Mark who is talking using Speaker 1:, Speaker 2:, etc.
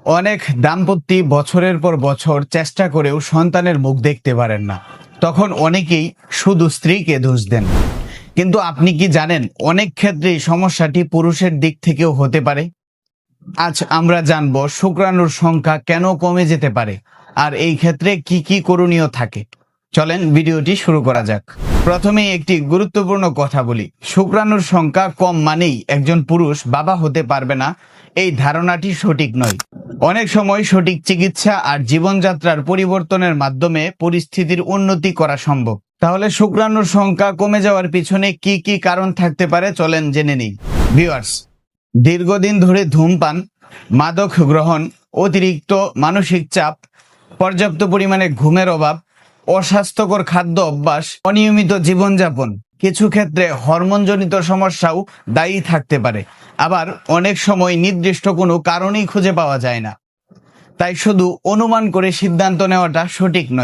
Speaker 1: অনেক দাম্পত্য বছরের পর বছর চেষ্টা করেও সন্তানের মুখ দেখতে পারেন না। তখন অনেকেই শুধু স্ত্রীকে দোষ দেন। কিন্তু আপনি কি জানেন, অনেক ক্ষেত্রেই সমস্যাটি পুরুষের দিক থেকেও হতে পারে। আজ আমরা জানব শুক্রাণুর সংখ্যা কেন কমে যেতে পারে আর এই ক্ষেত্রে কি কি করণীয় থাকে। চলেন ভিডিওটি শুরু করা যাক। প্রথমেই একটি গুরুত্বপূর্ণ কথা বলি, শুক্রাণুর সংখ্যা কম মানেই একজন পুরুষ বাবা হতে পারবে না, এই ধারণাটি সঠিক নয়। অনেক সময় সঠিক চিকিৎসা আর জীবনযাত্রার পরিবর্তনের মাধ্যমে পরিস্থিতির উন্নতি করা সম্ভব। তাহলে শুক্রাণুর সংখ্যা কমে যাওয়ার পিছনে কি কি কারণ থাকতে পারে, চলেন জেনে নিই। ভিউয়ার্স, দীর্ঘদিন ধরে ধূমপান, মাদক গ্রহণ, অতিরিক্ত মানসিক চাপ, পর্যাপ্ত পরিমাণে ঘুমের অভাব, অস্বাস্থ্যকর খাদ্য অভ্যাস, অনিয়মিত জীবনযাপন, কিছু ক্ষেত্রে হরমোনজনিত সমস্যাও দায়ী থাকতে পারে। আবার অনেক সময় নির্দিষ্ট কোনো কারণই খুঁজে পাওয়া যায় না, তাই শুধু অনুমান করে সিদ্ধান্ত নেওয়াটা সঠিক নয়।